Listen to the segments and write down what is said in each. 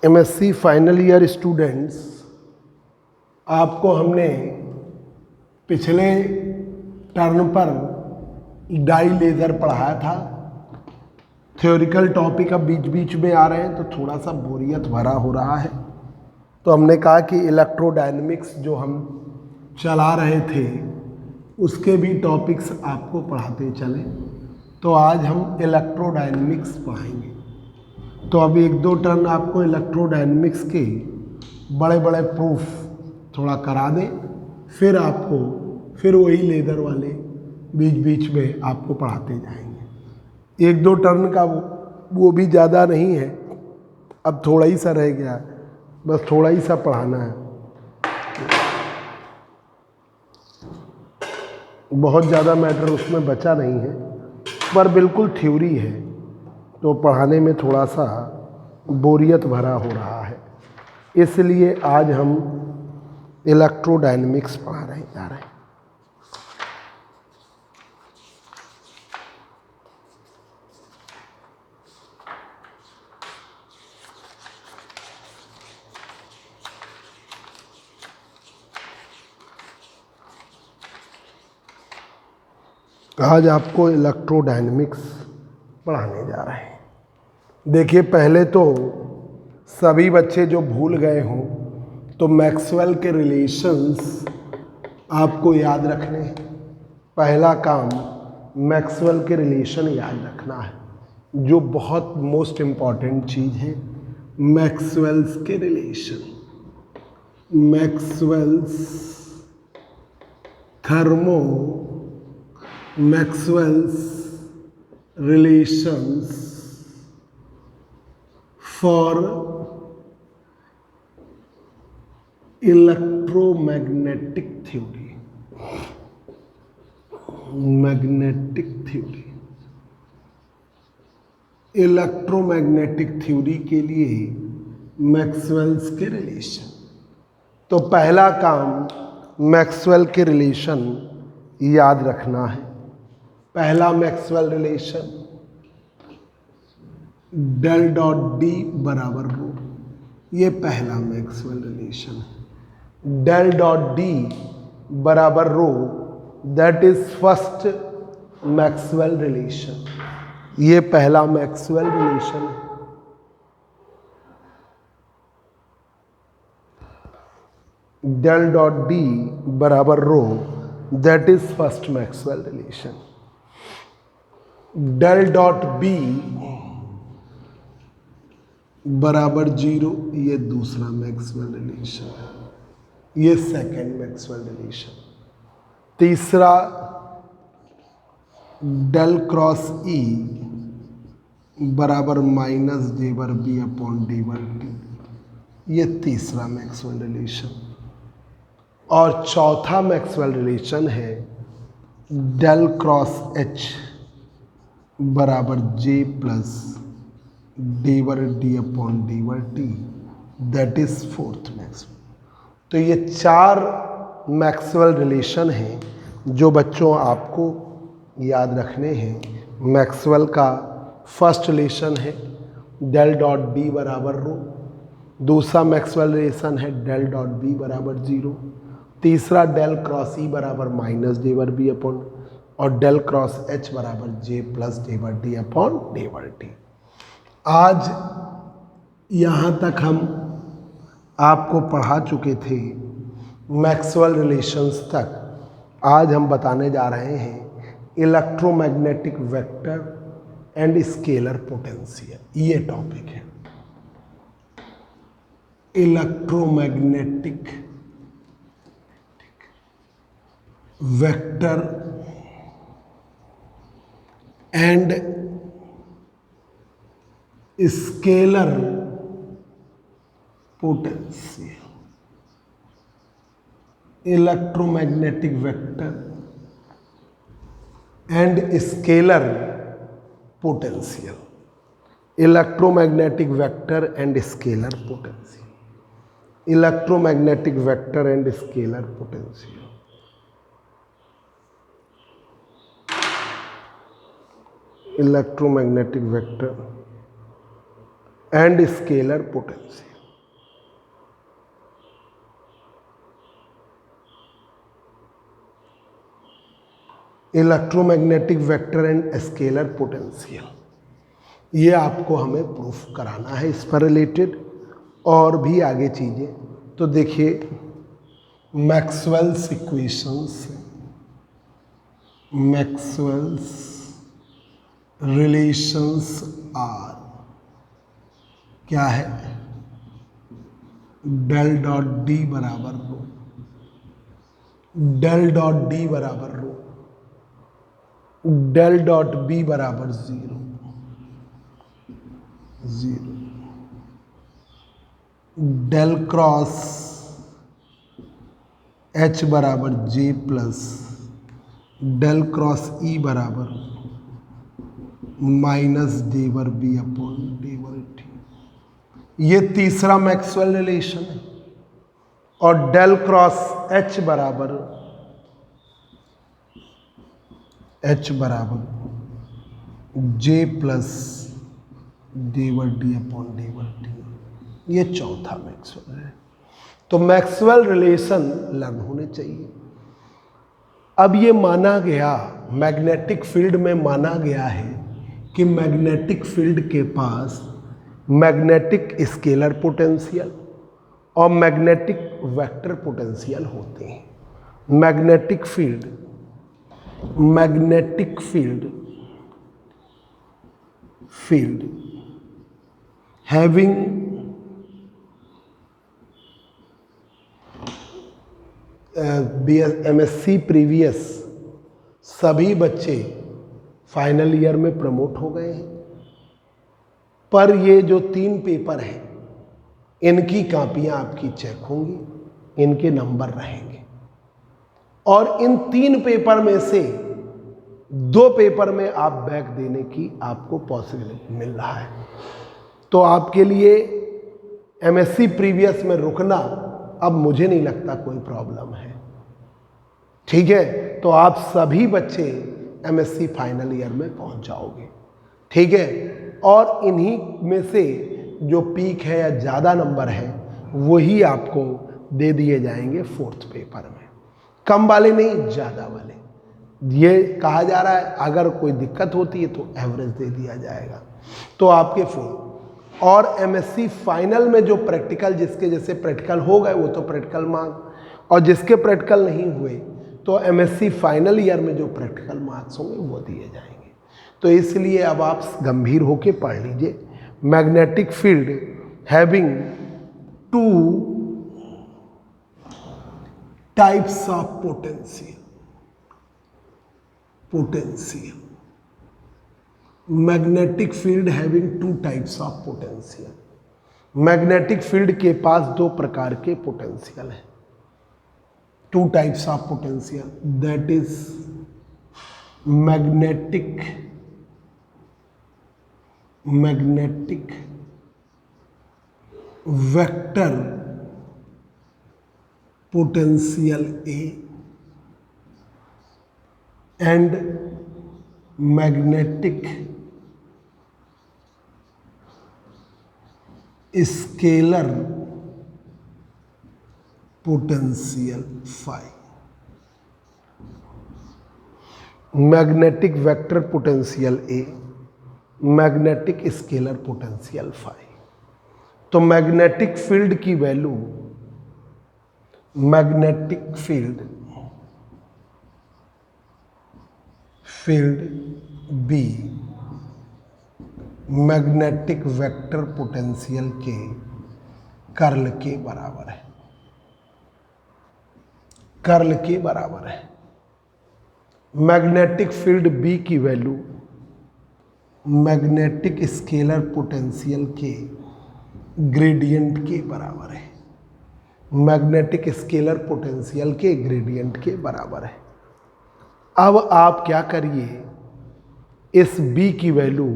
MSc final year students, आपको हमने पिछले टर्म पर डाई लेज़र पढ़ाया था। थ्योरिकल टॉपिक अब बीच बीच में आ रहे हैं तो थोड़ा सा बोरियत भरा हो रहा है, तो हमने कहा कि इलेक्ट्रोडायनेमिक्स जो हम चला रहे थे उसके भी टॉपिक्स आपको पढ़ाते चलें। तो आज हम इलेक्ट्रोडायनेमिक्स पढ़ाएंगे। तो अब एक दो टर्न आपको इलेक्ट्रोडायनेमिक्स के बड़े बड़े प्रूफ थोड़ा करा दें, फिर वही लेज़र वाले बीच बीच में आपको पढ़ाते जाएंगे। एक दो टर्न का वो भी ज़्यादा नहीं है, अब थोड़ा ही सा रह गया, बस थोड़ा ही सा पढ़ाना है, बहुत ज़्यादा मैटर उसमें बचा नहीं है, पर बिल्कुल थ्योरी है तो पढ़ाने में थोड़ा सा बोरियत भरा हो रहा है। इसलिए आज हम इलेक्ट्रोडायनेमिक्स पढ़ा रहे जा रहे हैं। आज आपको इलेक्ट्रोडायनेमिक्स पढ़ाने जा रहे हैं। देखिए, पहले तो सभी बच्चे जो भूल गए हों तो मैक्सवेल के रिलेशंस आपको याद रखने हैं। पहला काम मैक्सवेल के रिलेशन याद रखना है, जो बहुत मोस्ट इम्पॉर्टेंट चीज़ है। मैक्सवेल्स के relation, Maxwell's Maxwell's relations for electromagnetic theory, magnetic theory, electromagnetic theory के लिए मैक्सवेल्स के रिलेशन। तो पहला काम मैक्सवेल के रिलेशन याद रखना है। पहला Maxwell relation del dot D बराबर रो, ये पहला मैक्सवेल रिलेशन है। डेल डॉट डी बराबर rho, that is first Maxwell relation, ये पहला मैक्सवेल रिलेशन है। डेल डॉट डी बराबर rho, that is first Maxwell relation. Del dot B बराबर 0, ये दूसरा मैक्सवेल रिलेशन है, ये सेकेंड मैक्सवेल रिलेशन। तीसरा डेल क्रॉस ई बराबर माइनस डी वर बी अपॉन डी वर टी, ये तीसरा मैक्सवेल रिलेशन। और चौथा मैक्सवेल रिलेशन है डेल क्रॉस एच बराबर जे प्लस डी वर डी अपॉन डी वर T, that is fourth Maxwell. तो ये चार मैक्सवेल रिलेशन हैं जो बच्चों आपको याद रखने हैं। मैक्सवेल का फर्स्ट रिलेशन है डेल डॉट डी बराबर रो, दूसरा मैक्सवेल रिलेशन है डेल डॉट बी बराबर 0, तीसरा डेल क्रॉस ई बराबर माइनस डी वर बी अपॉन, और डेल क्रॉस एच बराबर जे प्लस डी वर डी अपॉन डी वर टी। आज यहाँ तक हम आपको पढ़ा चुके थे मैक्सवेल रिलेशंस तक। आज हम बताने जा रहे हैं electromagnetic vector and scalar potential, ये टॉपिक है। Electromagnetic vector and scalar potential, electromagnetic vector and scalar potential, electromagnetic vector and scalar potential, electromagnetic vector and scalar potential. Electromagnetic vector and scalar potential. Electromagnetic vector and scalar potential, ये आपको हमें proof कराना है इस पर related. और भी आगे चीज़ें तो देखिए, Maxwell's equations, Maxwell's relations are क्या है, डेल डॉट डी बराबर रो, डेल डॉट डी बराबर रो, डेल डॉट बी बराबर zero, zero, del cross H बराबर J plus del cross E बराबर माइनस डी वर बी अपॉन डी वर T. ये तीसरा मैक्सवेल रिलेशन है। और डेल क्रॉस एच बराबर जे प्लस डी वर डी अपॉन डी वर टी, ये चौथा मैक्सवेल है। तो मैक्सवेल रिलेशन लर्न होने चाहिए। अब ये माना गया, मैग्नेटिक फील्ड में माना गया है कि मैग्नेटिक फील्ड के पास मैग्नेटिक स्केलर पोटेंशियल और मैग्नेटिक वेक्टर पोटेंशियल होते हैं। Magnetic field having MSc previous सभी बच्चे फाइनल ईयर में प्रमोट हो गए हैं, पर ये जो 3 पेपर हैं इनकी कापियां आपकी चेक होंगी, इनके नंबर रहेंगे। और इन 3 पेपर में से 2 पेपर में आप बैक देने की आपको पॉसिबिलिटी मिल रहा है। तो आपके लिए MSc प्रीवियस में रुकना अब मुझे नहीं लगता कोई प्रॉब्लम है, ठीक है। तो आप सभी बच्चे MSc फाइनल ईयर में पहुंच जाओगे, ठीक है। और इन्हीं में से जो पीक है या ज़्यादा नंबर है वही आपको दे दिए जाएंगे 4th पेपर में, कम वाले नहीं, ज़्यादा वाले। ये कहा जा रहा है अगर कोई दिक्कत होती है तो एवरेज दे दिया जाएगा। तो आपके 4 और MSc फाइनल में जो प्रैक्टिकल, जिसके जैसे प्रैक्टिकल हो गए वो तो प्रैक्टिकल मार्क्स, और जिसके प्रैक्टिकल नहीं हुए तो MSc फाइनल ईयर में जो प्रैक्टिकल मार्क्स होंगे वो दिए जाएंगे। तो इसलिए अब आप गंभीर होके पढ़ लीजिए। Magnetic field having 2 types of potential, magnetic field having 2 types of potential. Magnetic field के पास 2 प्रकार के पोटेंशियल हैं, 2 types of potential, that is magnetic vector potential A and magnetic scalar potential phi. Magnetic vector potential A, magnetic scalar potential phi. तो magnetic field की value, magnetic field B magnetic vector potential के curl के बराबर है, curl के बराबर है। Magnetic field B की वैल्यू मैग्नेटिक स्केलर पोटेंशियल के ग्रेडियंट के बराबर है, मैग्नेटिक स्केलर पोटेंशियल के ग्रेडियंट के बराबर है। अब आप क्या करिए, इस b की वैल्यू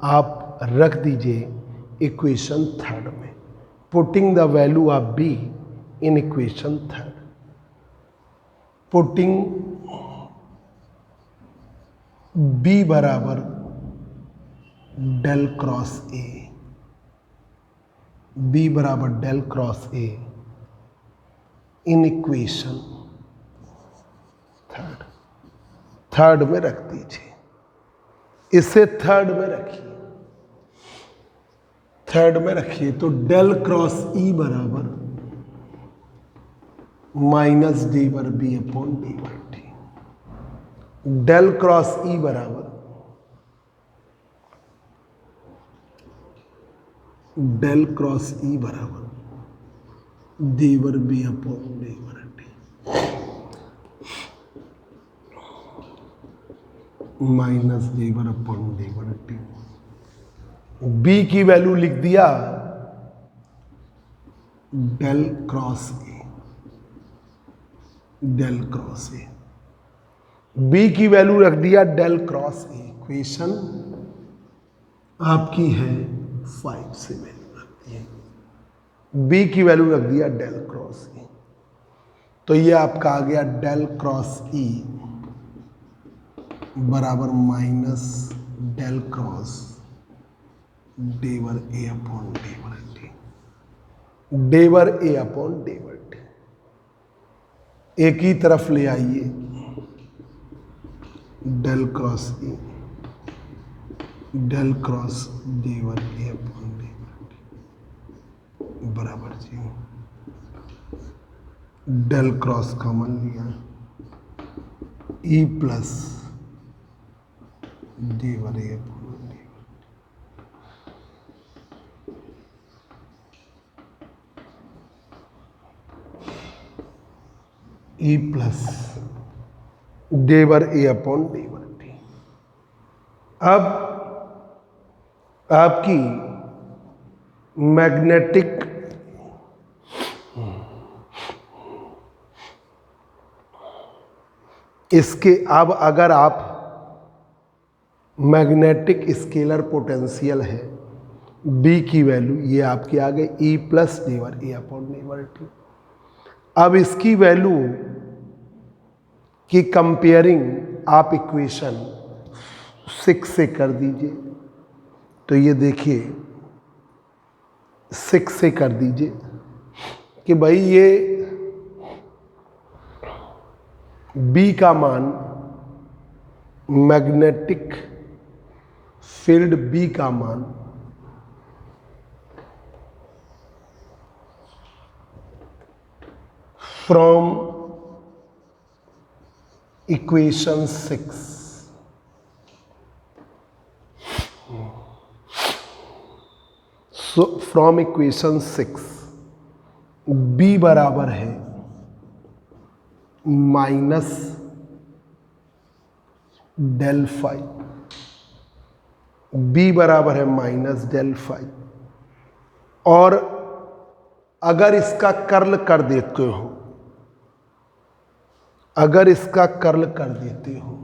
आप रख दीजिए इक्वेशन 3rd में, putting the value of b in equation 3rd, putting b बराबर डेल क्रॉस ए, b बराबर del cross A in equation 3rd third में रख दीजिए, इसे थर्ड में रखिए, थर्ड में रखिए। तो डेल क्रॉस ई बराबर माइनस डी वर बी अपॉन डी वर टी। डेल क्रॉस ई बराबर डेल क्रॉस ई बराबर डी वर बी अपॉन डी वर टी माइनस डी वर अपॉन डी वर टी। बी की वैल्यू लिख दिया del cross A, del cross A, B की वैल्यू रख दिया डेल क्रॉस ए। इक्वेशन आपकी है 5 से वैल्यू रख दी है, बी की वैल्यू रख दिया डेल क्रॉस ए। तो ये आपका आ गया डेल क्रॉस ई बराबर माइनस डेल क्रॉस डी वर ए अपॉन डी वर टी, डी वर ए अपॉन डी वर टी। एक ही तरफ ले आइए, del cross E del cross डी वर ए अपॉन डी वर टी बराबर 0। डेल क्रॉस कॉमन लिया, ई प्लस डी वर A upon D, E plus डी वर ए अपॉन डी वर टी। अब आपकी मैग्नेटिक इसके, अब अगर आप मैग्नेटिक स्केलर पोटेंशियल है बी की वैल्यू ये आपकी आ गई ई प्लस डी वर ए अपॉन डी वर टी। अब इसकी वैल्यू की कंपेयरिंग आप इक्वेशन 6 से कर दीजिए। तो ये देखिए 6 से कर दीजिए कि भाई ये बी का मान, मैग्नेटिक फील्ड बी का मान from equation 6 from equation 6 B बराबर है माइनस डेल फाई, बी बराबर है माइनस डेल फाई। और अगर इसका कर्ल कर देते हो, अगर इसका कर्ल कर देते हो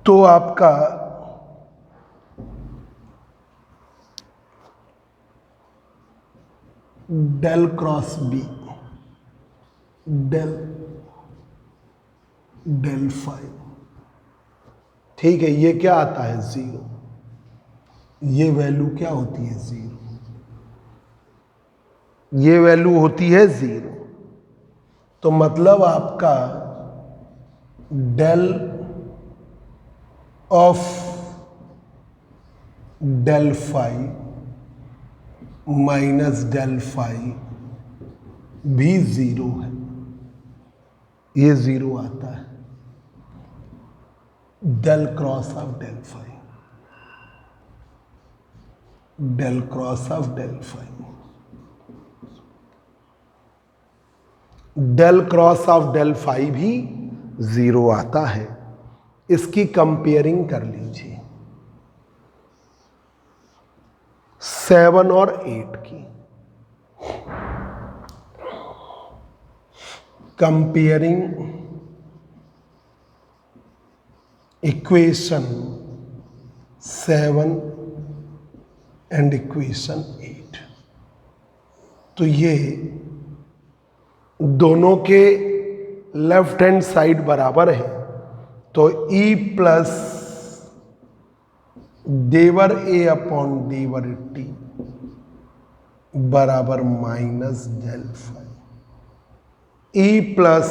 तो आपका del cross B del del phi, ठीक है, ये क्या आता है 0, ये वैल्यू क्या होती है 0, ये वैल्यू होती है 0। तो मतलब आपका del of del phi minus del phi भी 0 है, ये 0 आता है। Del cross of del phi, del cross of del phi, del cross of del phi भी 0 आता है। इसकी कंपेयरिंग कर लीजिए 7 और 8 की, कंपेयरिंग इक्वेशन 7 एंड इक्वेशन 8। तो ये दोनों के लेफ्ट हैंड साइड बराबर है, तो ई प्लस डेवर ए अपॉन डेवर टी बराबर minus del phi, E plus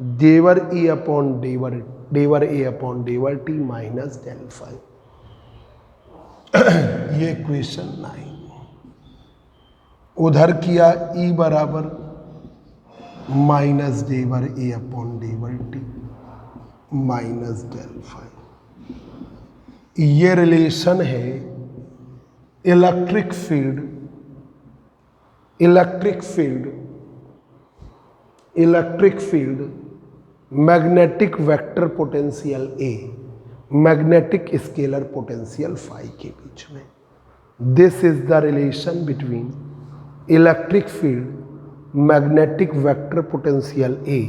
डेवर ए अपॉन डेवर ए अपॉन डेवर टी माइनस डेल फाइव। ये इक्वेशन 9। उधर किया ई बराबर माइनस डेवर ए अपॉन डेवर टी माइनस डेल फाइव। ये रिलेशन है electric field magnetic vector potential A, magnetic scalar potential phi के बीच में। This is the relation between electric field magnetic vector potential A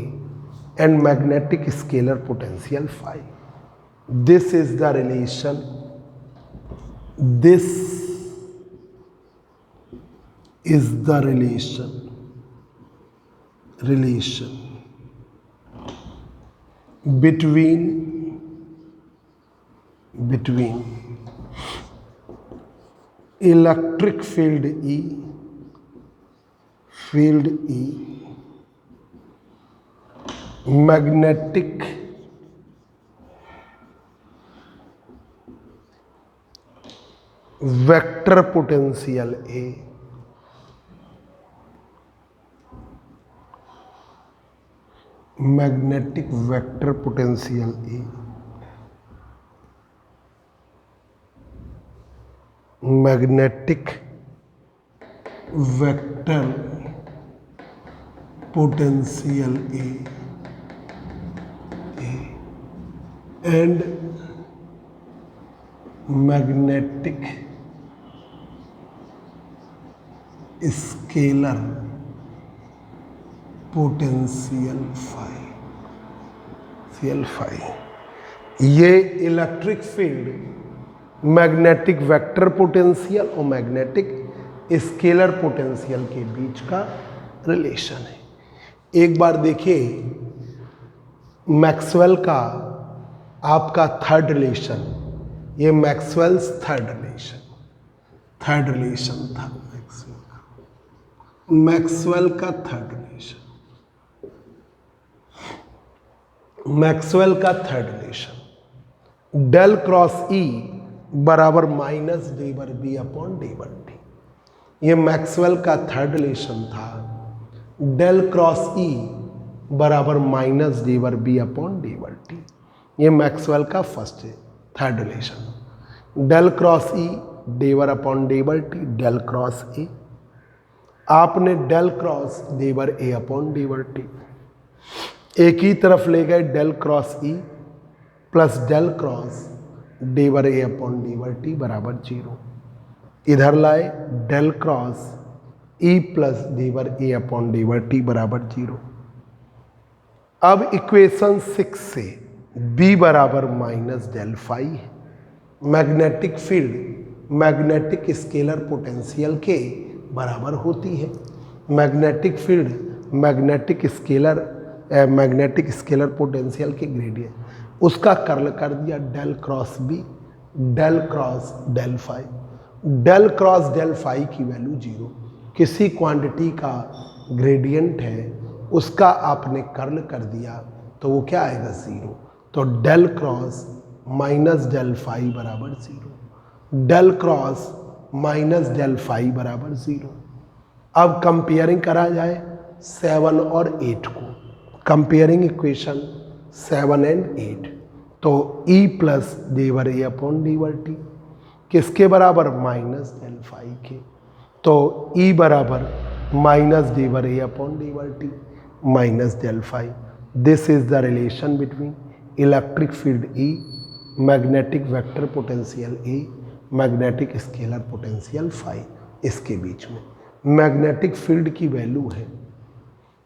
and magnetic scalar potential phi. This is the relation, this is the relation between electric field E magnetic vector potential A magnetic vector potential A magnetic vector potential A and magnetic scalar potential phi. ये electric field magnetic vector potential और magnetic scalar potential के बीच का relation है। एक बार देखिए Maxwell का आपका थर्ड रिलेशन, ये मैक्सवेल्स थर्ड रिलेशन था मैक्सवेल का third relation del cross E बराबर माइनस डेवर बी अपॉन डेवर टी। ये मैक्सवेल का थर्ड रिलेशन था। डेल क्रॉस ई बराबर माइनस डेवर बी अपॉन डेवर टी। ये मैक्सवेल का third relation. Del cross E डेवर अपॉन डेवर टी, डेल क्रॉस ए। आपने डेल क्रॉस डेवर ए अपॉन डेवर टी एक ही तरफ ले गए, del cross E plus del cross डेवर ए अपॉन डेवर टी बराबर 0। इधर लाए डेल क्रॉस ई प्लस डेवर ए अपॉन डेवर टी बराबर 0। अब इक्वेशन 6 से बी बराबर माइनस डेल फाई है। Magnetic field magnetic scalar potential के बराबर होती है। Magnetic field magnetic scalar potential के ग्रेडियंट, उसका कर्ल कर दिया del cross B, del cross del phi. Del cross del phi की वैल्यू 0। किसी क्वांटिटी का ग्रेडियंट है उसका आपने कर्ल कर दिया तो वो क्या आएगा 0। तो del cross minus del phi बराबर 0, del cross minus del phi बराबर 0। अब कंपेयरिंग करा जाए 7 और 8 को, कंपेयरिंग इक्वेशन 7 एंड 8। तो E प्लस डेवर ए अपॉन डेवर टी किसके बराबर माइनस डेल फाई के। तो E बराबर माइनस डेवर ए अपॉन डेवर T minus del phi. This is the relation between electric field E, magnetic vector potential A, magnetic scalar potential phi, इसके बीच में मैग्नेटिक फील्ड की वैल्यू है।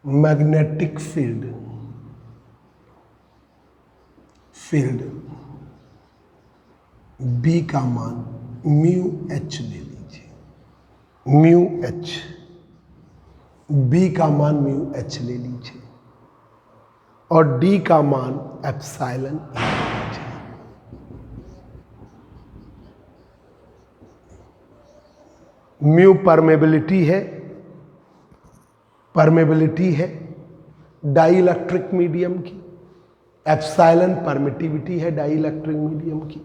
मैग्नेटिक फील्ड B का मान म्यू एच ले लीजिए, म्यू एच, B का मान म्यू एच ले लीजिए और D का मान एप्सिलॉन ए ले लीजिए। म्यू परमेबिलिटी है, डाई इलेक्ट्रिक मीडियम की, एप्सिलॉन परमिटिविटी है डाई इलेक्ट्रिक मीडियम की,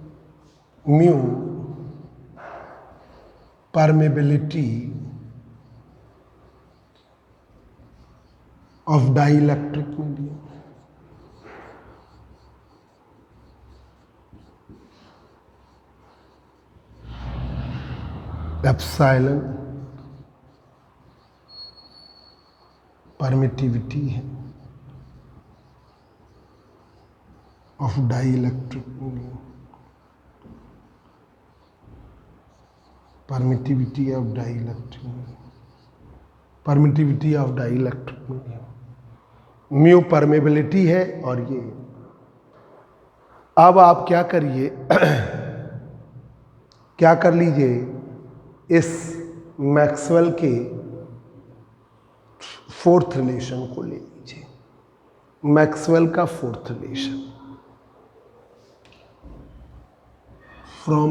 mu permeability of dielectric medium, epsilon permittivity है of dielectric medium, permittivity of dielectric medium, permittivity of dielectric medium, mu permeability है। और ये अब आप क्या करिए क्या कर लीजिए, इस मैक्सवेल के फोर्थ रिलेशन को ले लीजिए, मैक्सवेल का फोर्थ रिलेशन, फ्रॉम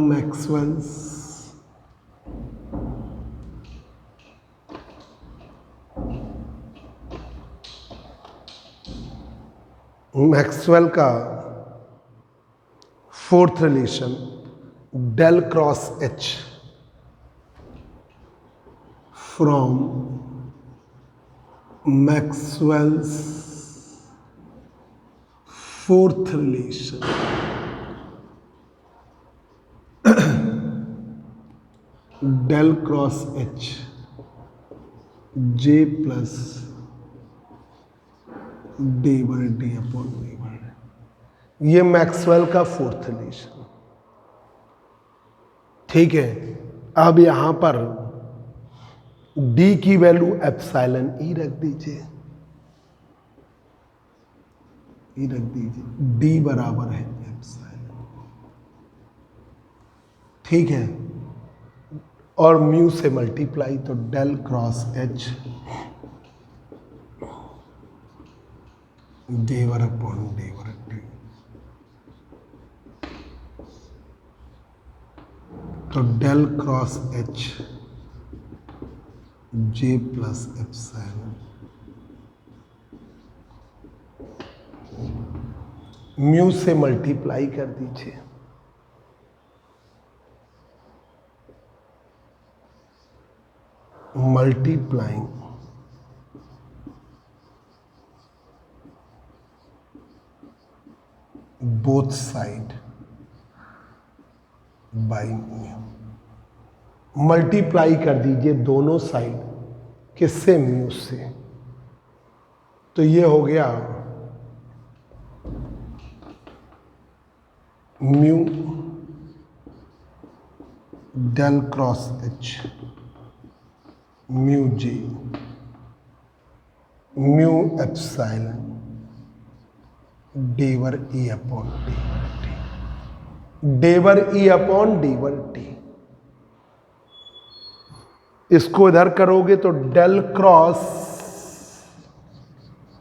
मैक्सवेल का fourth relation del cross H from Maxwell's fourth relation del cross H J plus D by D upon D by, ये मैक्सवेल का फोर्थ रिलेशन। ठीक है, अब यहां पर D की वैल्यू एप्सिलॉन ई रख दीजिए, ई रख दीजिए, D बराबर है एप्सिलॉन। ठीक है, और म्यू से मल्टीप्लाई, तो डेल क्रॉस एच डेवर अपॉन डेवर डी, तो del cross H J plus epsilon, mu से मल्टीप्लाई कर दीजिए, multiplying both side by mu, multiply कर दीजिए दोनों साइड किससे, म्यू से, तो ये हो गया mu del cross H mu J mu epsilon डेवर ई अपॉन डेवर टी, डेवर ई अपॉन डेवर टी। इसको इधर करोगे तो del cross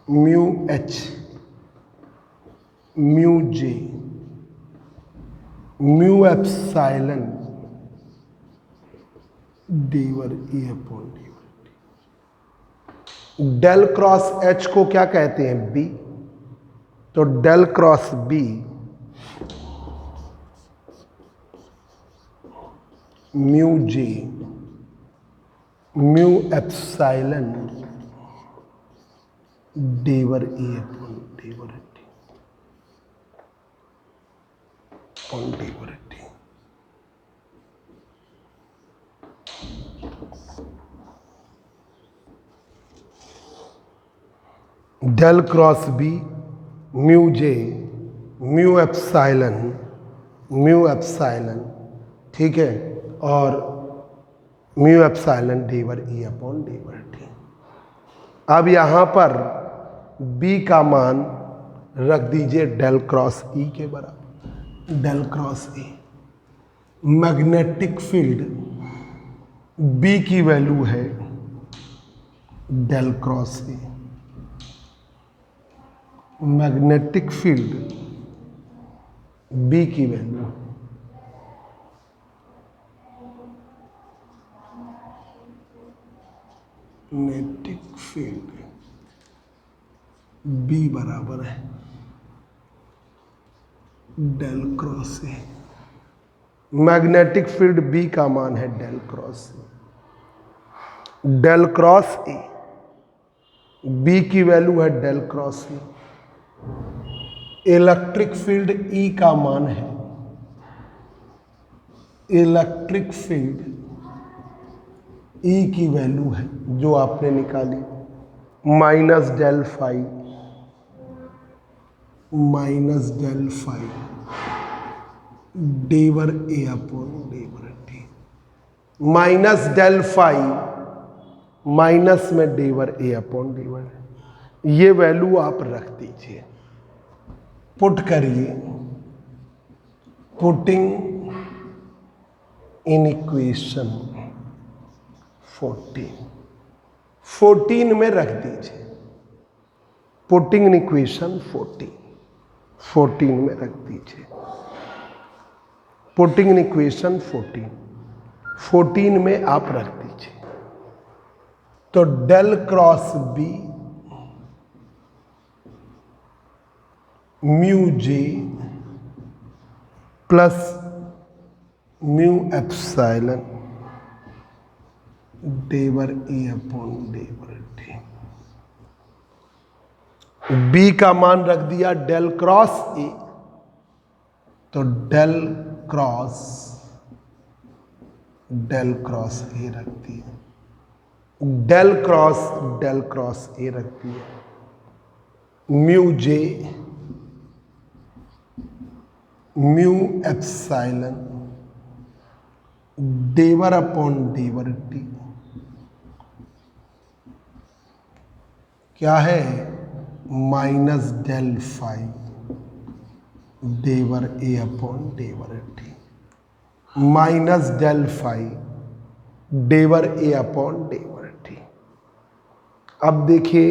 mu H mu J mu epsilon डेवर ई अपॉन डेवर टी। डेल क्रॉस एच को क्या कहते हैं, बी, तो del cross B mu J mu epsilon डेवर ए अपॉन डेवर टी अपॉन डेवर T. Del cross B mu J mu epsilon, ठीक है, और म्यू एप्सिलॉन डेवर ई अपॉन डेवर टी। अब यहां पर b का मान रख दीजिए डेल क्रॉस ई के बराबर, del cross E. Magnetic field b की वैल्यू है del cross E, magnetic field b की वैल्यू मैग्नेटिक फील्ड बी बराबर है del cross A. Magnetic field B का मान है del cross A. Del cross A, B की वैल्यू है del cross A. Electric field E का मान है, इलेक्ट्रिक फील्ड ई की वैल्यू है जो आपने निकाली minus del phi, minus del phi डेवर ए अपॉन डेवर T. Minus del phi minus में डेवर ए अपॉन डेवर, ये वैल्यू आप रख दीजिए, पुट करिए। पुटिंग इन इक्वेशन 14 में रख दीजिए। पुटिंग इन इक्वेशन 14 में रख दीजिए। पुटिंग इन इक्वेशन 14 में आप रख दीजिए। तो डेल क्रॉस बी म्यू जे प्लस म्यू एप्सिलॉन डेवर ए अपॉन डेवर टी। बी का मान रख दिया डेल क्रॉस ए, तो डेल क्रॉस ए रख दिया, डेल क्रॉस ए रख दिया, म्यू जे म्यू एप्सिलॉन डेवर अपॉन डेवर टी क्या है, माइनस डेल फाई डेवर ए अपॉन डेवर टी, माइनस डेल फाई डेवर ए अपॉन डेवर टी। अब देखिए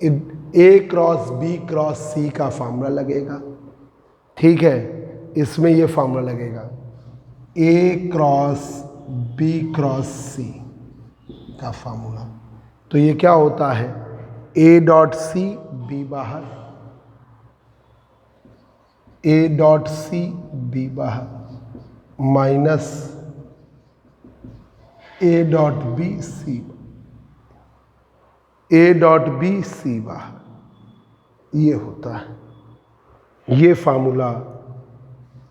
A cross B cross C का फार्मूला लगेगा, ठीक है, इसमें ये फार्मूला लगेगा A cross B cross C का फार्मूला। तो ये क्या होता है, ए डॉट सी बी बाहर, ए डॉट सी बी बाहर minus A dot B C, A dot B C बाहर, ये होता है। ये फार्मूला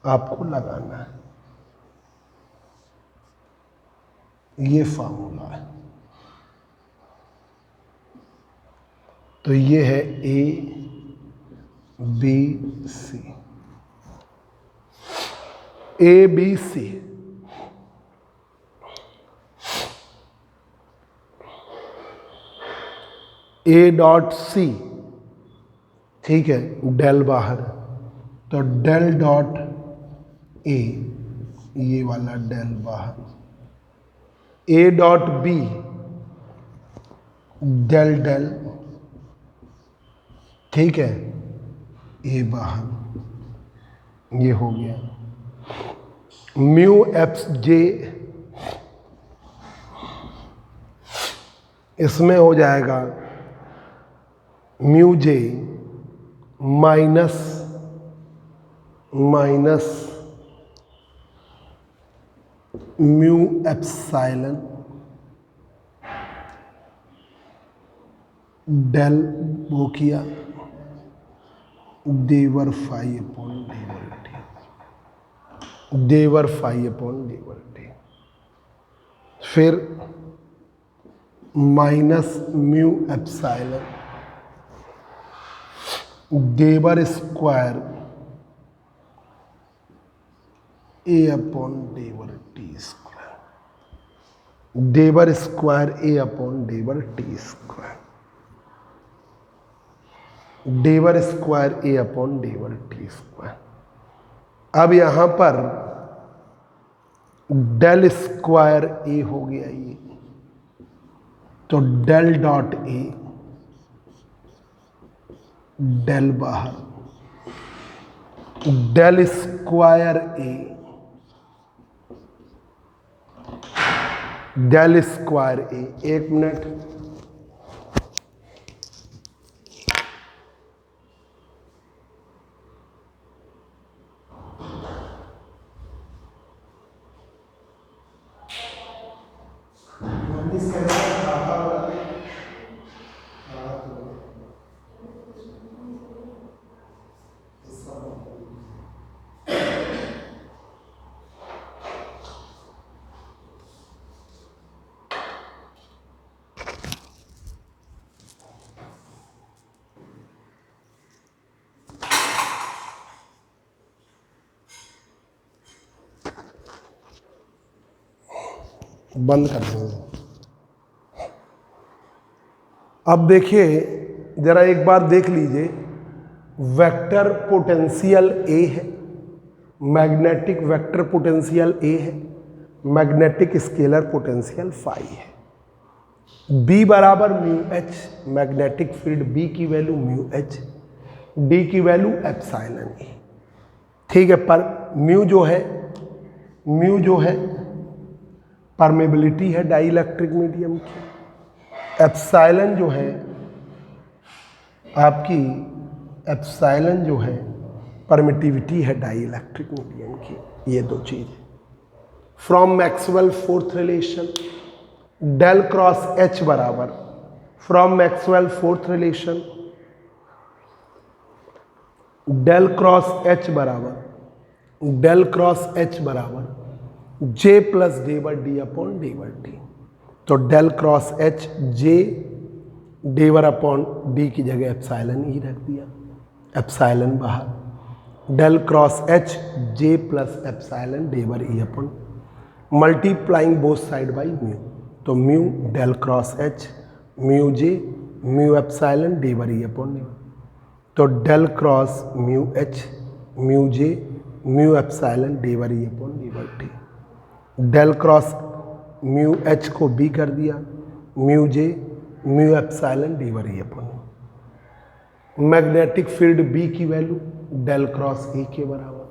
आपको लगाना है, ये फार्मूला है। तो ये है A B C, A B C. A dot C, ठीक है, डेल बाहर, तो डेल डॉट ए, ये वाला डेल बाहर, A dot B del del, ठीक है, ए बाहर, ये हो गया। म्यू एप्स जे, इसमें हो जाएगा mu J minus mu epsilon del, वो किया डेवर फाई अपॉन डेवर टी, डेवर फाई अपॉन डेवर टी, फिर माइनस म्यू एप्सिलॉन डेवर स्क्वायर ए अपॉन डेवर टी स्क्वायर, डेवर स्क्वायर ए अपॉन डेवर टी स्क्वायर, डेवर स्क्वायर ए अपॉन डेवर टी स्क्वायर। अब यहां पर डेल स्क्वायर ए हो गया ये, तो डेल डॉट ए, डेल बाहर, डेल स्क्वायर ए, डेल स्क्वायर ए, एक मिनट, बंद कर देंगे। अब देखिए जरा एक बार देख लीजिए, वेक्टर पोटेंशियल ए है, मैग्नेटिक वेक्टर पोटेंशियल ए है, मैग्नेटिक स्केलर पोटेंशियल फाई है। B बराबर mu H, magnetic field B की वैल्यू म्यू एच, D की वैल्यू एप्सिलॉन E। ठीक है, पर म्यू जो है परमेबिलिटी है डाइइलेक्ट्रिक मीडियम की, एप्सिलॉन जो है आपकी, एप्सिलॉन जो है परमिटिविटी है डाइइलेक्ट्रिक मीडियम की। ये दो चीज़ from Maxwell fourth relation del cross H बराबर, from Maxwell fourth relation del cross H बराबर जे प्लस डेवर डी अपॉन डेवर टी। तो डेल क्रॉस एच जे डेवर अपॉन डी की जगह एप्सिलॉन ई रख दिया, एप्सिलॉन बाहर, del cross H J plus epsilon डेवर E upon multiplying both side by mu. तो mu del cross H mu J mu epsilon डेवर ई अपॉन डी। तो del cross mu H mu J mu epsilon डेवर E upon डेवर T. Del cross mu H को B कर दिया, mu J mu epsilon डेवर E upon. Magnetic field B की value del cross A के बराबर,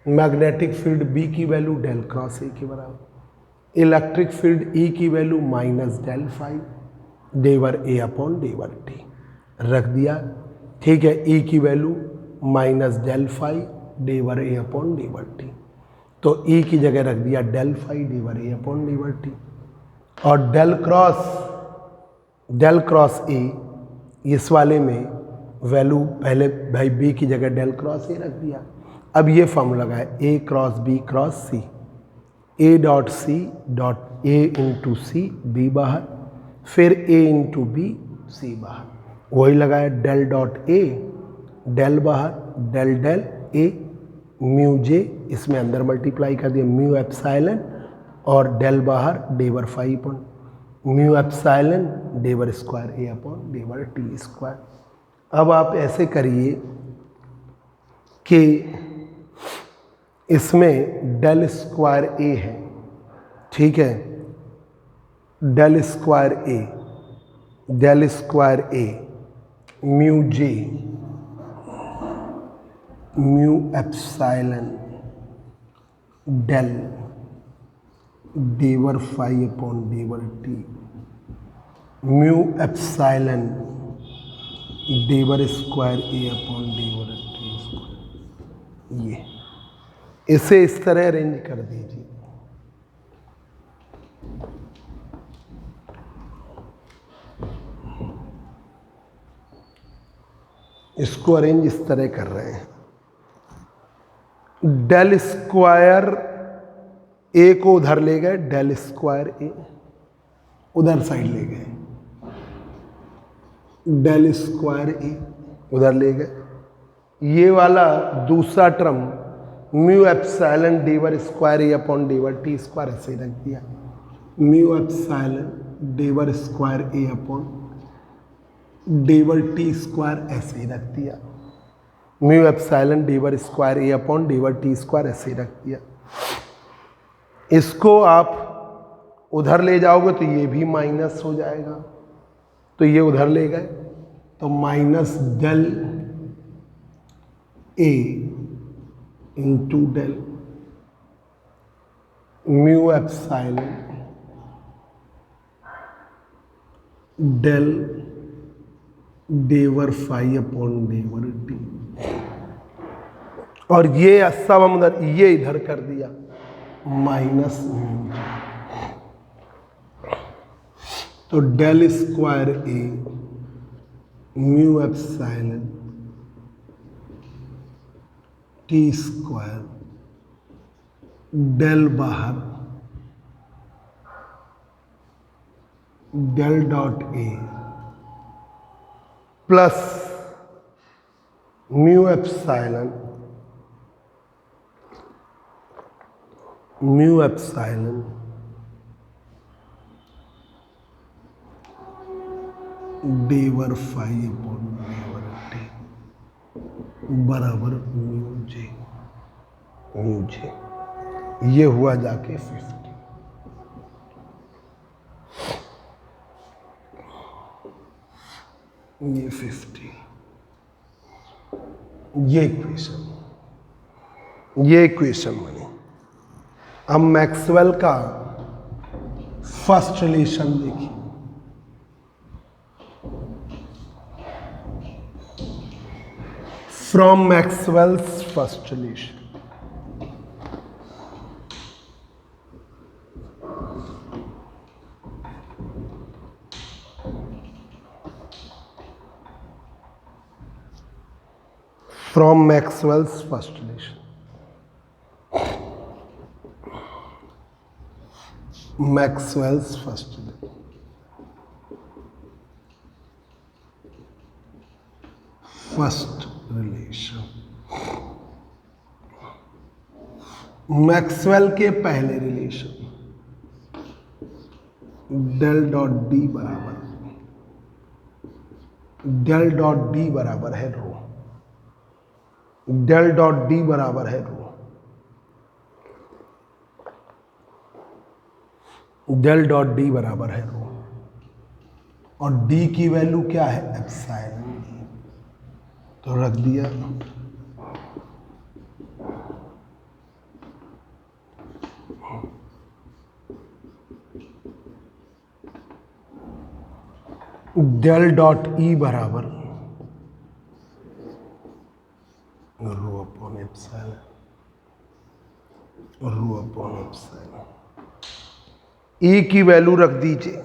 मैग्नेटिक फील्ड बी की वैल्यू डेल क्रॉस ए के बराबर, इलेक्ट्रिक फील्ड ई की वैल्यू माइनस डेल फाई डेवर ए अपॉन डेवर टी रख दिया। ठीक है, ई की वैल्यू माइनस डेल फाई डेवर ए अपॉन डेवर टी। तो ई की जगह रख दिया डेल फाई डेवर ए अपॉन डेवर टी। और डेल क्रॉस ए, इस वाले में वैल्यू पहले भाई बी की जगह डेल क्रॉस ए रख दिया। अब ये फॉर्मूला लगा है A cross B cross C, A dot C dot A into C B बाहर, फिर ए इंटू बी सी बाहर, वही लगाया डेल डॉट ए डेल बाहर del del A mu J, इसमें अंदर मल्टीप्लाई कर दिया म्यू एप्सिलॉन और डेल बाहर डेवर फाई अपॉन म्यू एप्सिलॉन डेवर स्क्वायर ए अपॉन डेवर टी स्क्वायर। अब आप ऐसे करिए कि इसमें डेल स्क्वायर ए है, ठीक है, del square A mu J mu epsilon del डेवर फाई अपॉन डेवर टी म्यू एप्सिलॉन डेवर स्क्वायर ए अपॉन डेवर टी स्क्वायर। ये इसे इस तरह अरेंज कर दीजिए। इसको अरेंज इस तरह कर रहे हैं, डेल स्क्वायर ए को उधर ले गए, डेल स्क्वायर ए उधर साइड ले गए, डेल स्क्वायर ए उधर ले गए। ये वाला दूसरा टर्म म्यू एप्सिलॉन डेवर स्क्वायर ए अपॉन डेवर टी स्क्वायर ऐसे रख दिया, म्यू एप्सिलॉन डेवर स्क्वायर ए अपॉन डेवर टी स्क्वायर ऐसे ही रख दिया, म्यू एप्सिलॉन डेवर स्क्वायर ए अपॉन डेवर टी स्क्वायर ऐसे ही रख दिया। इसको आप उधर ले जाओगे तो ये भी माइनस हो जाएगा, तो ये उधर ले गए तो minus del A into del mu epsilon del डेवर फाई अपॉन डेवर टी। और ये सब हम उधर ये इधर कर दिया माइनस म्यू, तो del square A mu epsilon T square del बाहर del dot A plus mu epsilon डेवर फाई अपॉन डेवर टी बराबर म्यू जे। ये हुआ जाके 50। ये 50, ये इक्वेशन बनी। अब मैक्सवेल का फर्स्ट रिलेशन देखिए। From Maxwell's first relation, from Maxwell's first relation. Maxwell's first relation. First relation. Maxwell के पहले रिलेशन डेल डॉट डी बराबर है रो। डेल डॉट डी बराबर है रो। डेल डॉट डी बराबर है रो और डी की वैल्यू क्या है? एप्सिलॉन। तो रख दिया। डेल डॉट ई बराबर रो अपॉन एप्सिलॉन। ई की वैल्यू रख दीजिए।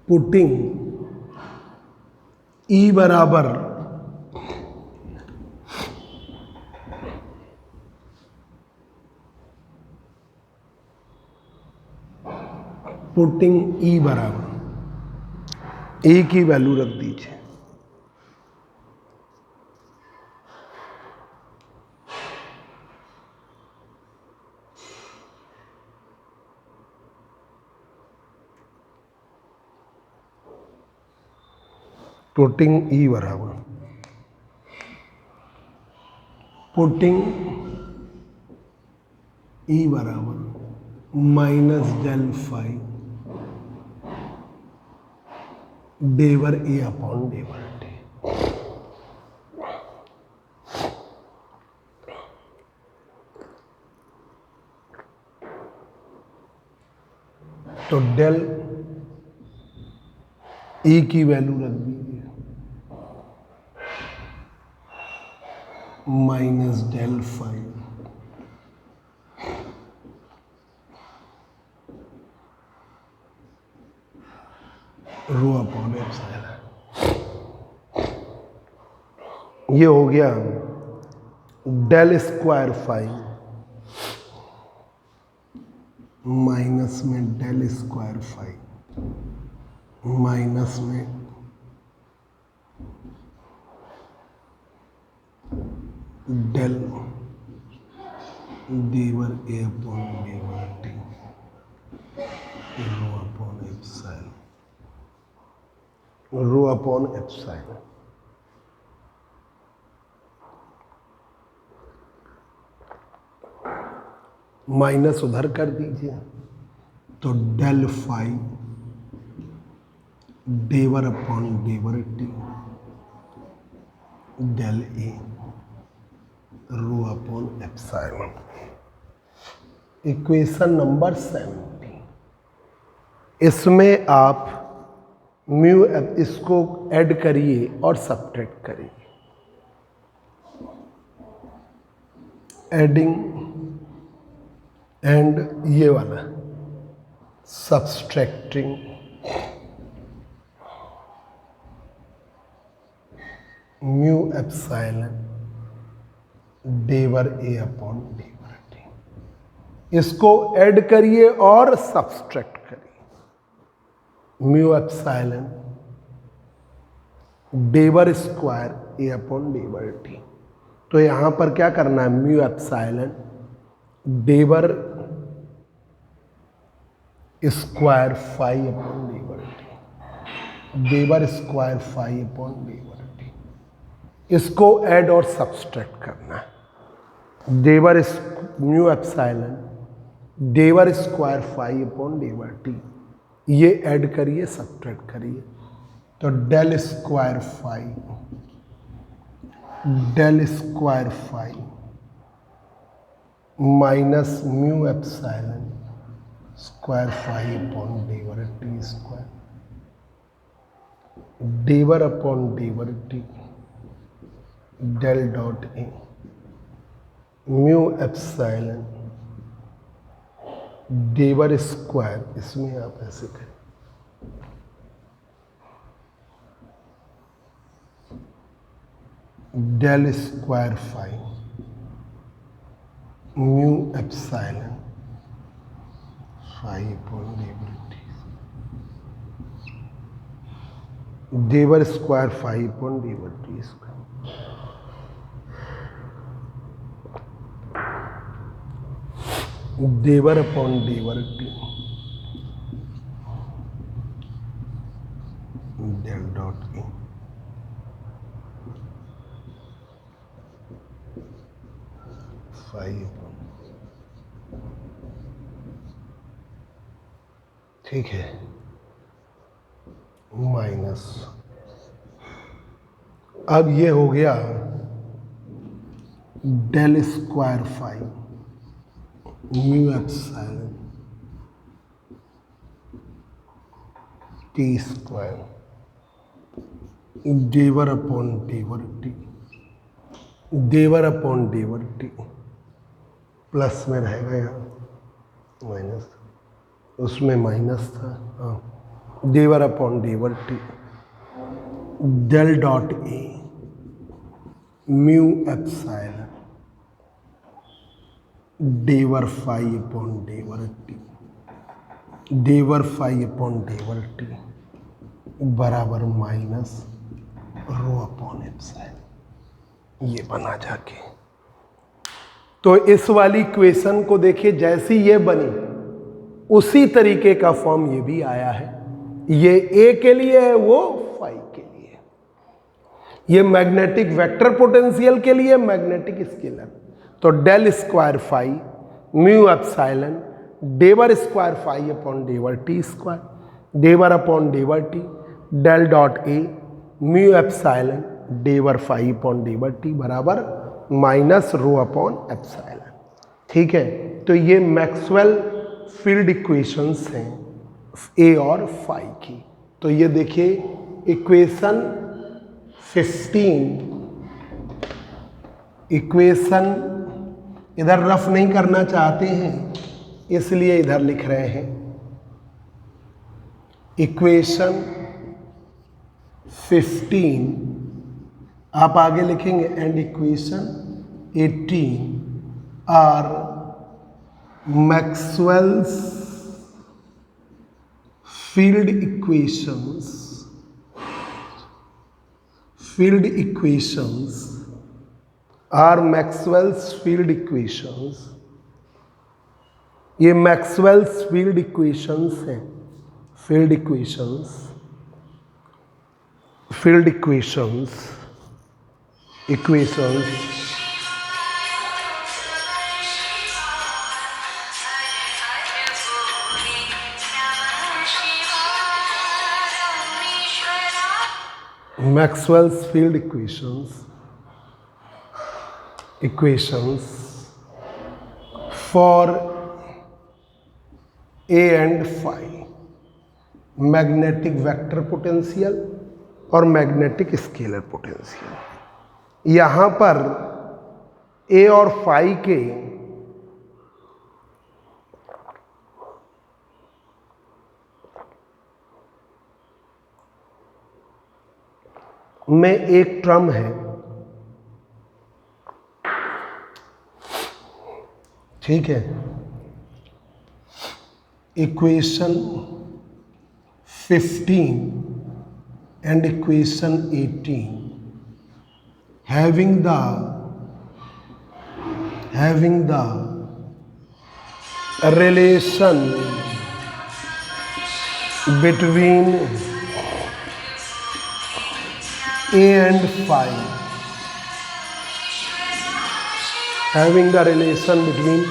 पुटिंग ई बराबर ए की वैल्यू रख दीजिए। पुटिंग ई बराबर माइनस डेल फाई डेवर ए अपॉन डेवर टी। तो डेल ए की वैल्यू रख दीजिए minus del phi rho upon epsilon. ये हो गया डेल स्क्वायर फाई माइनस में डेल स्क्वायर फाई माइनस में डेल डेवर ए अपॉन डेवर T rho upon epsilon. Minus उधर कर दीजिए तो डेल फाई डेवर अपॉन डेवर T del A rho upon epsilon. Equation number 70। इसमें आप म्यू इसको ऐड करिए और सब्ट्रैक्ट करिए। एडिंग एंड ये वाला सब्सट्रैक्टिंग म्यू एप्सिलॉन डेवर ए अपॉन डेवर टी। इसको ऐड करिए और सब्सट्रैक्ट करिए। म्यू एप्सिलॉन डेवर स्क्वायर ए अपॉन डेवर टी। तो यहां पर क्या करना है? म्यू एप्सिलॉन डेवर स्क्वायर फाई अपॉन डेवर टी, डेवर स्क्वायर फाई अपॉन डेवर टी। इसको ऐड और सब्सट्रैक्ट करना है। डेवर म्यू एप्सिलॉन डेवर स्क्वायर फाई अपॉन डेवर टी, ये ऐड करिए सब्ट्रैक्ट करिए, तो del square phi minus mu epsilon square phi upon डेवर टी स्क्वायर, डेवर अपॉन डेवर T del dot A mu epsilon डेवर स्क्वायर, इसमें आप ऐसे करें del square phi mu epsilon phi upon डेवर टी, डेवर स्क्वायर फाई अपॉन डेवर टी स्क्वायर, डेवर अपॉन डेवर T del dot A phi upon, ठीक है, माइनस, अब ये हो गया del square phi mu epsilon T square डेवर अपॉन डेवर टी, डेवर अपॉन डेवर टी, प्लस में रहेगा यहाँ माइनस, उसमें माइनस था, हाँ, डेवर अपॉन डेवर T del dot A mu epsilon डेवर फाई अपॉन डेवर टी, डेवर फाई अपॉन डेवर टी बराबर माइनस रो अपॉन एप्सिलॉन, ये बना जाके। तो इस वाली इक्वेशन को देखिए, जैसी ये बनी उसी तरीके का फॉर्म ये भी आया है। ये ए के लिए है, वो फाई के लिए, ये मैग्नेटिक वेक्टर पोटेंशियल के लिए, मैग्नेटिक स्केलर। तो del square phi mu epsilon डेवर स्क्वायर फाई अपॉन डेवर टी स्क्वायर, डेवर अपॉन डेवर T del dot A mu epsilon डेवर फाई अपॉन डेवर टी बराबर माइनस रो अपॉन एप्सिलॉन। ठीक है, तो ये मैक्सवेल फील्ड इक्वेशंस हैं ए और फाई की। तो ये देखिए इक्वेशन 15, इक्वेशन इधर रफ नहीं करना चाहते हैं इसलिए इधर लिख रहे हैं। इक्वेशन 15 आप आगे लिखेंगे and equation 18 are Maxwell's field equations are Maxwell's field equations. ये मैक्सवेल्स फील्ड इक्वेशंस हैं, field equations Maxwell's field equations for A and phi, magnetic vector potential और मैग्नेटिक स्केलर पोटेंशियल। यहाँ पर ए और फाई के में एक टर्म है, ठीक है, equation 15 and equation 18 having the relation between A and phi, having the relation between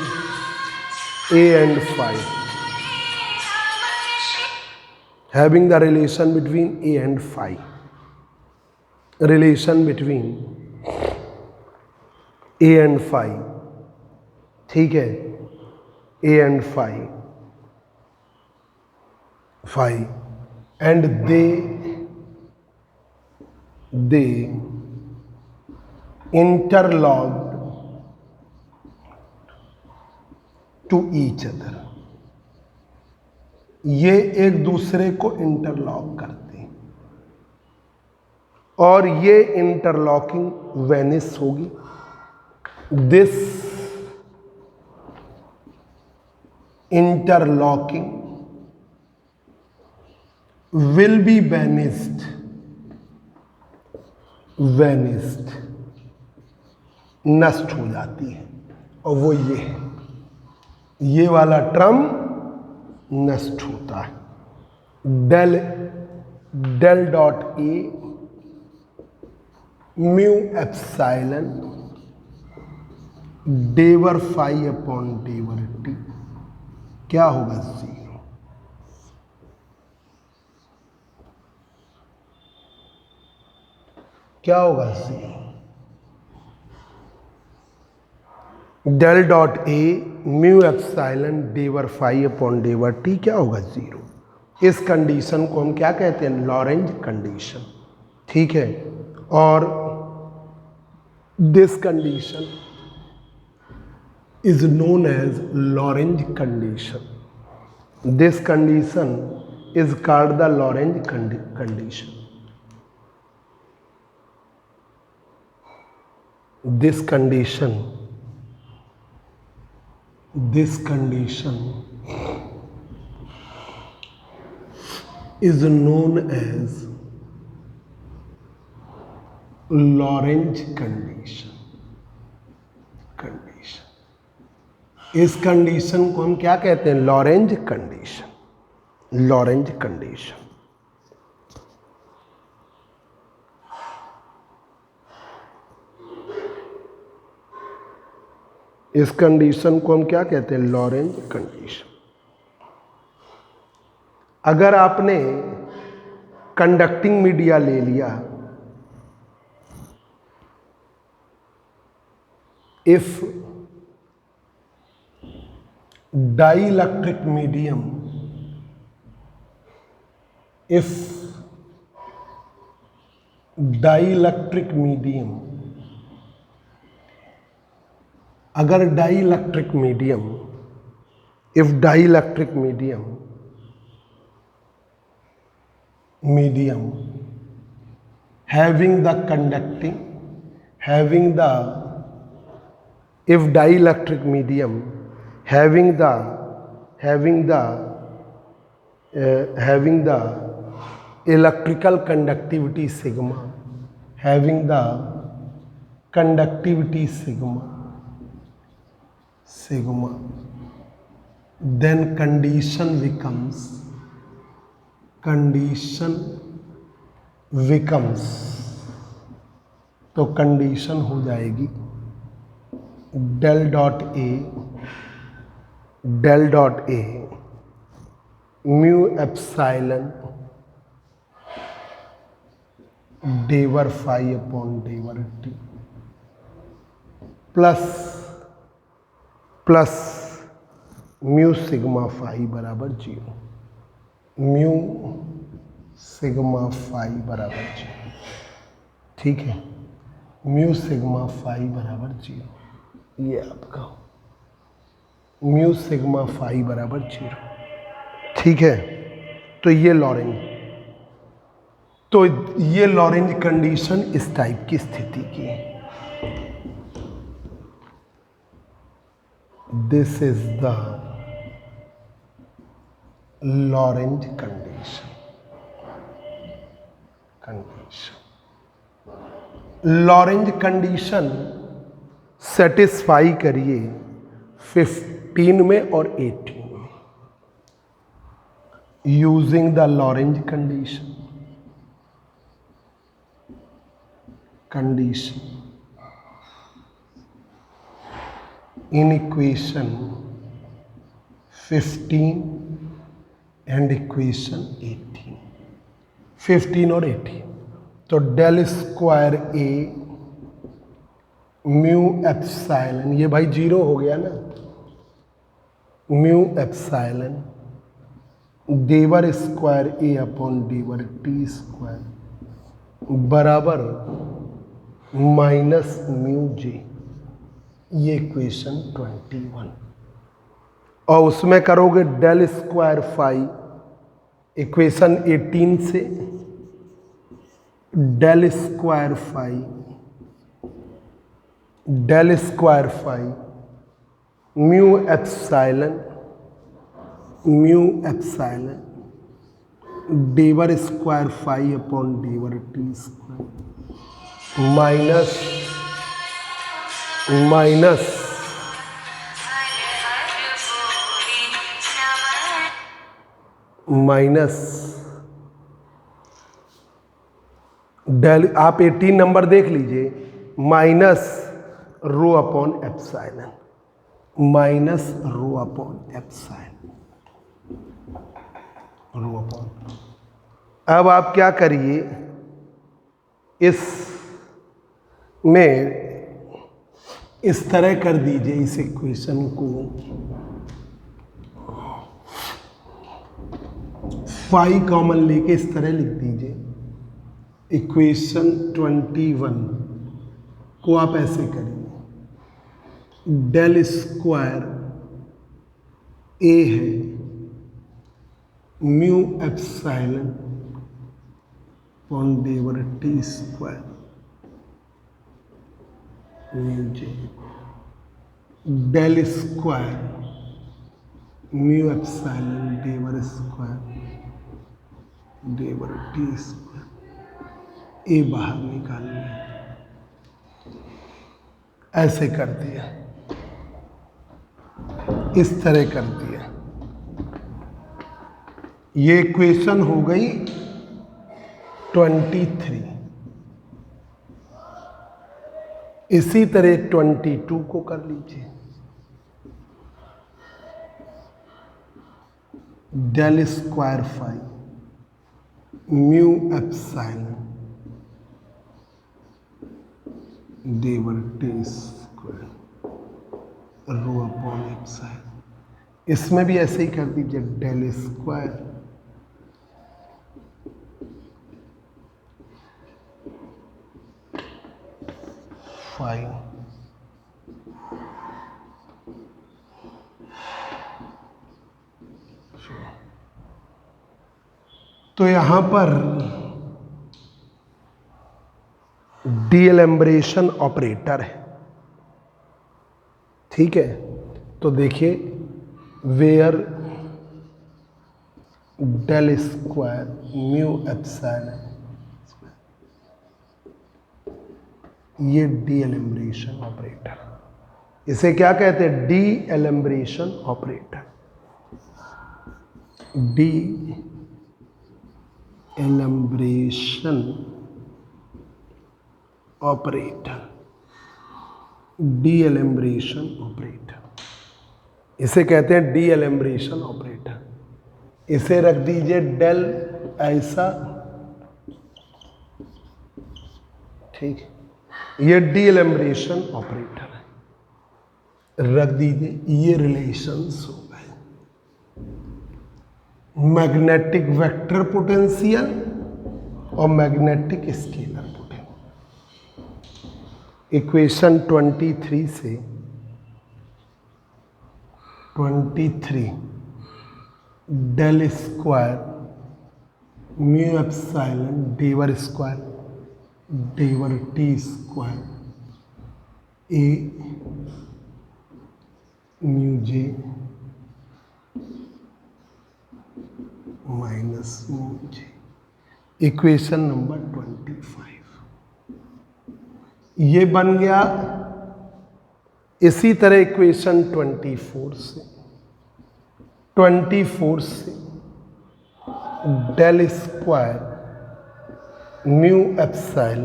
A and phi, having the relation between A and phi, relation between A and phi, ठीक है, A and phi, and they interlocked to each other, ये एक दूसरे को interlock करते हैं और ये इंटरलॉकिंग वेनिस होगी. This interlocking will be vanished, नष्ट हो जाती है, और वो ये वाला टर्म नष्ट होता है. Del dot A mu epsilon डेवर फाई अपॉन डेवर टी क्या होगा? 0. क्या होगा? 0. Del dot A mu epsilon डेवर फाई अपॉन डेवर टी क्या होगा? 0. इस कंडीशन को हम क्या कहते हैं? Lorentz condition. ठीक है, और this condition is known as Lorentz condition. This condition is called the Lorentz condition. This condition is known as Lorentz condition. इस कंडीशन को हम क्या कहते हैं? Lorentz condition. Lorentz condition. इस कंडीशन को हम क्या कहते हैं? Lorentz condition. अगर आपने कंडक्टिंग मीडिया ले लिया, इफ डाइइलेक्ट्रिक मीडियम, अगर dielectric medium having the conducting having the electrical conductivity sigma, then condition becomes तो कंडीशन हो जाएगी del dot A mu epsilon डेवर फाई अपॉन डेवर T plus mu sigma phi बराबर 0. Mu sigma phi बराबर 0. ठीक है, म्यू सिग्मा फाई बराबर 0. ये आपका म्यू सिग्मा फाई बराबर 0. ठीक है, तो ये लॉरेंज कंडीशन इस टाइप की स्थिति की है. This is the Lorentz condition. Lorentz condition satisfy करिए 15 में और 18 में. using the Lorentz condition in equation 15 and equation 18, 15 और 18। तो del square A mu epsilon, ये भाई जीरो हो गया ना, म्यू एप्सिलॉन डेवर स्क्वायर ए अपॉन डेवर टी स्क्वायर बराबर माइनस म्यू जे, ये इक्वेशन 21। और उसमें करोगे डेल स्क्वायर फाई इक्वेशन 18 से, del square phi mu epsilon डेवर स्क्वायर फाई अपॉन डेवर टी स्क्वायर माइनस डेल, आप 18 नंबर देख लीजिए, minus rho upon epsilon, minus rho upon epsilon, rho upon. अब आप क्या करिए, इस में इस तरह कर दीजिए, इस इक्वेशन को फाई कॉमन लेके इस तरह लिख दीजिए। इक्वेशन 21 को आप ऐसे करिए, डेल स्क्वायर ए है म्यू एप्सिलॉन अपॉन डेवर T square mu J, del square mu epsilon डेवर स्क्वायर डेवर टी स्क्वायर, ए बाहर निकाल लिया, ऐसे कर दिया, इस तरह कर दिया। ये इक्वेशन हो गई 23। इसी तरह 22 को कर लीजिए, del square phi mu epsilon डेवर T square rho upon epsilon, इसमें भी ऐसे ही कर दीजिए, डेल स्क्वायर फाई तो यहां पर डीएलैम्ब्रेशन ऑपरेटर है, ठीक है। तो देखिए, where del square mu epsilon, ये डीएलैम्ब्रेशन ऑपरेटर, इसे क्या कहते हैं, d'Alembertian operator, d'Alembertian operator, d'Alembertian operator, इसे कहते हैं डीएलैम्ब्रेशन ऑपरेटर। इसे रख दीजिए डेल ऐसा, ठीक है, ये डीएलैम्ब्रेशन ऑपरेटर है, रख दीजिए। ये रिलेशंस हो गए, मैग्नेटिक वेक्टर पोटेंशियल और मैग्नेटिक स्केलर पोटेंशियल। इक्वेशन 23 से 23 डेल स्क्वायर म्यू एप्सिलॉन डेवर स्क्वायर डेवर T square A mu J minus mu J, equation number 25 ये बन गया। इसी तरह इक्वेशन 24 से del square mu epsilon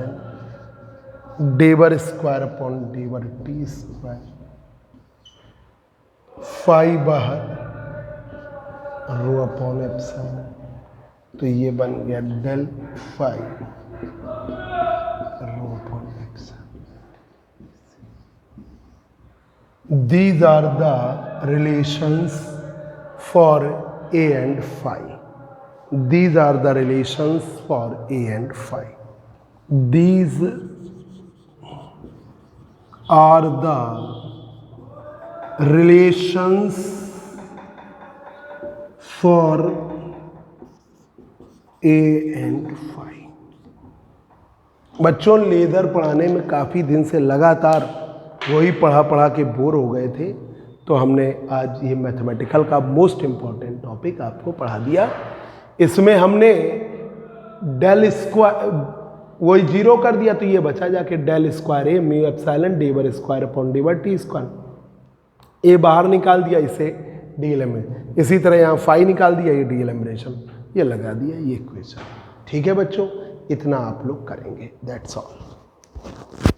D वर स्क्वायर अपॉन डी वर टी स्क्वायर, फाई बाहर रो अपॉन एप्सिलॉन, तो ये बन गया del phi rho upon epsilon. These are the relations for A and phi. These are the relations for A and phi. These are the relations for A and phi. बच्चों laser पढ़ाने में काफ़ी दिन से लगातार वही पढ़ा के बोर हो गए थे, तो हमने आज ये मैथमेटिकल का मोस्ट इम्पॉर्टेंट टॉपिक आपको पढ़ा दिया। इसमें हमने डेल स्क्वायर वही जीरो कर दिया, तो ये बचा जाके del square A mu epsilon D वर स्क्वायर अपॉन डी वर टी स्क्वायर, ए बाहर निकाल दिया, इसे डी एलिमिनेशन, इसी तरह यहाँ फाई निकाल दिया, ये डी एलिमिनेशन, ये लगा दिया ये इक्वेशन। ठीक है बच्चों, इतना आप लोग करेंगे, दैट्स ऑल।